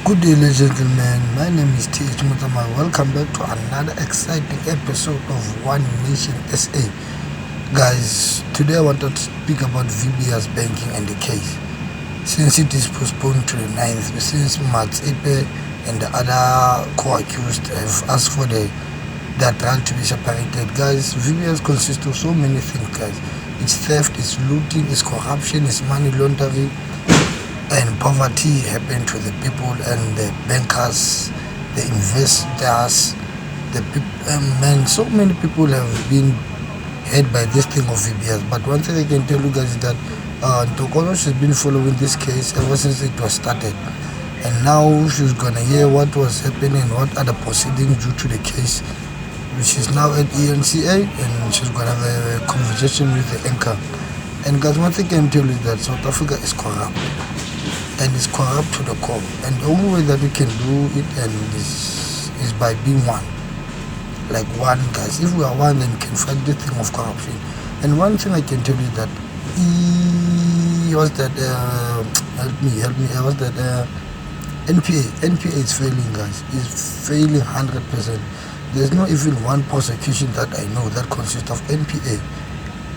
Good day, ladies and gentlemen. My name is T.H. Mutama. Welcome back to another exciting episode of One Nation SA. Guys, today I wanted to speak about VBS banking and the case. Since it is postponed to the 9th, since Mats Epe and the other co-accused have asked for their trial to be separated. Guys, VBS consists of so many things, guys. It's theft, it's looting, it's corruption, it's money laundering, and poverty happened to the people and the bankers, the investors, the people. Man, so many people have been hurt by this thing of VBS. But one thing I can tell you guys is that Ntokolo, she's been following this case ever since it was started, and now she's gonna hear what was happening, what are the proceedings due to the case. She's now at ENCA and she's gonna have a conversation with the anchor. And guys, one thing I can tell you is that South Africa is corrupt. And it's corrupt to the core. And the only way that we can do it is by being one. Like one, guys. If we are one, then we can fight this thing of corruption. And one thing I can tell you that help me. Was that NPA is failing, guys. It's failing 100%. There's not even one prosecution that I know that consists of NPA.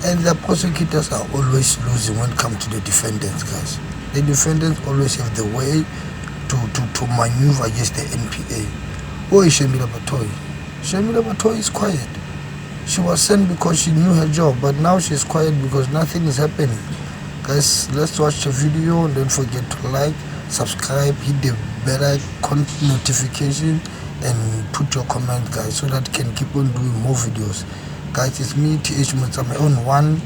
And the prosecutors are always losing when it comes to the defendants, guys. The defendants always have the way to maneuver against the NPA. Oh, Shamila Batoy. Shamila Batoy is quiet. She was sent because she knew her job, but now she's quiet because nothing is happening. Guys, let's watch the video and don't forget to like, subscribe, hit the bell icon notification, and put your comment, guys, so that I can keep on doing more videos. Guys, it's me, T.H. Mutsame, on One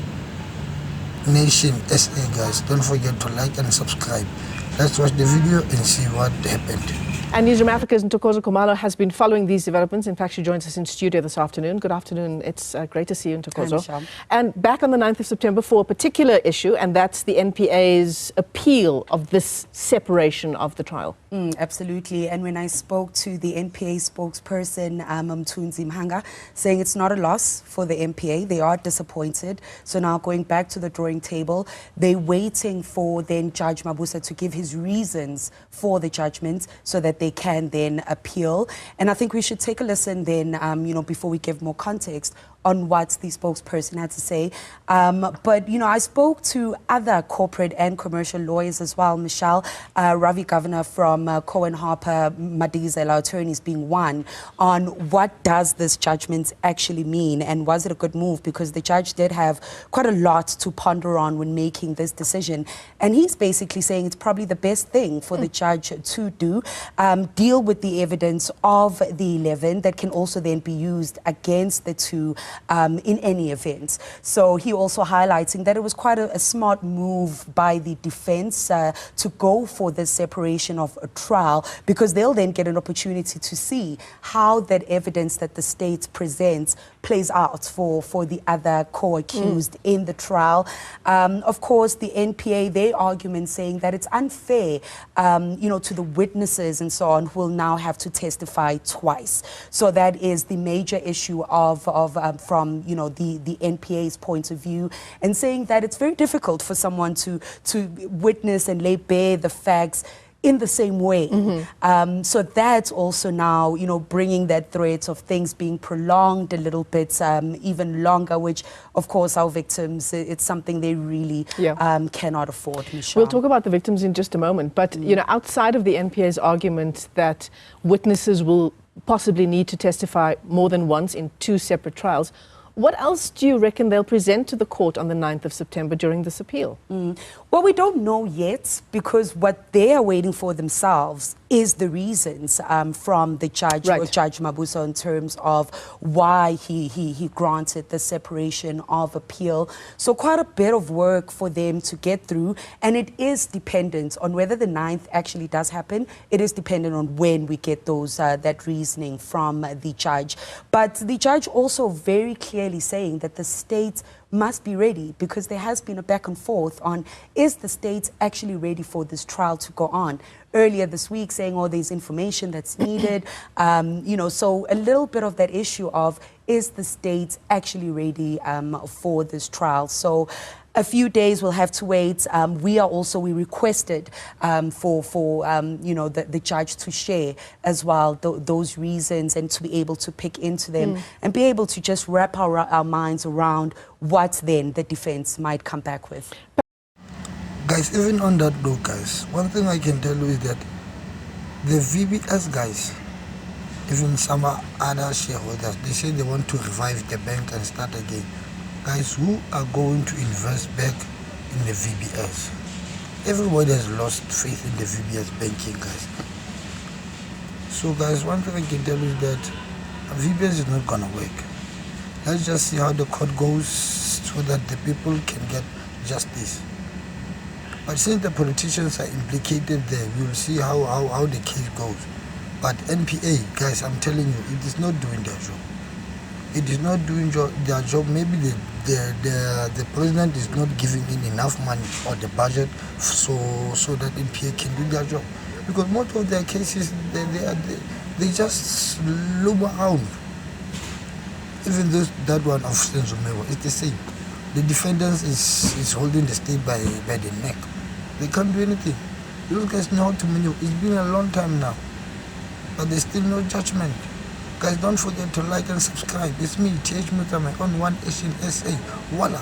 Nation SA, guys. Don't forget to like and subscribe. Let's watch the video and see what happened. And Newsroom Africa's Ntokozo Khumalo has been following these developments. In fact, she joins us in studio this afternoon. Good afternoon. It's great to see you, Ntokozo. And back on the 9th of September for a particular issue, and that's the NPA's appeal of this separation of the trial. Absolutely. And when I spoke to the NPA spokesperson, Mthunzi Mhanga, saying it's not a loss for the NPA, they are disappointed. So now going back to the drawing table, they're waiting for then Judge Mabuza to give his reasons for the judgment so that they can then appeal. And I think we should take a listen then, before we give more context on what the spokesperson had to say. But, I spoke to other corporate and commercial lawyers as well, Michelle, Ravi Governor from Cohen Harper, Madizela attorneys being one, on what does this judgment actually mean and was it a good move? Because the judge did have quite a lot to ponder on when making this decision. And he's basically saying it's probably the best thing for the judge to do, deal with the evidence of the 11 that can also then be used against the two in any event. So he also highlighting that it was quite a smart move by the defense to go for this separation of a trial, because they'll then get an opportunity to see how that evidence that the state presents plays out for the other co-accused in the trial. Of course, the NPA, their argument saying that it's unfair, to the witnesses and so on who will now have to testify twice. So that is the major issue from the NPA's point of view, and saying that it's very difficult for someone to witness and lay bare the facts in the same way. So that's also now, bringing that threat of things being prolonged a little bit, even longer, which, of course, our victims, it's something they really cannot afford, Michelle. We'll talk about the victims in just a moment. But, outside of the NPA's argument that witnesses will possibly need to testify more than once in two separate trials, what else do you reckon they'll present to the court on the 9th of September during this appeal? Well, we don't know yet, because what they are waiting for themselves is the reasons from the judge, or Judge Mabuza, in terms of why he granted the separation of appeal. So quite a bit of work for them to get through, and it is dependent on whether the 9th actually does happen. It is dependent on when we get those that reasoning from the judge. But the judge also very clearly saying that the state must be ready, because there has been a back and forth on, is the state actually ready for this trial to go on? Earlier this week saying, there's information that's needed, so a little bit of that issue of, is the state actually ready for this trial? So a few days we'll have to wait. We requested the judge to share as well those reasons and to be able to pick into them and be able to just wrap our minds around what then the defense might come back with. Guys, even on that though, guys, one thing I can tell you is that the VBS guys, even some other shareholders, they say they want to revive the bank and start again. Guys, who are going to invest back in the VBS? Everybody has lost faith in the VBS banking, guys. So guys, one thing I can tell you is that VBS is not gonna work. Let's just see how the court goes so that the people can get justice. But since the politicians are implicated there, we will see how the case goes. But NPA, guys, I'm telling you, it is not doing their job. It is not doing their job. Maybe the president is not giving in enough money or the budget so that NPA can do their job. Because most of their cases, they just loom around. Even that one of Senzumewa, it's the same. The defendant is holding the state by the neck. They can't do anything. Those guys know how to maneuver. It's been a long time now, but there's still no judgment. Guys, don't forget to like and subscribe. It's me, TH Mutame, on One Asian SA. Voila.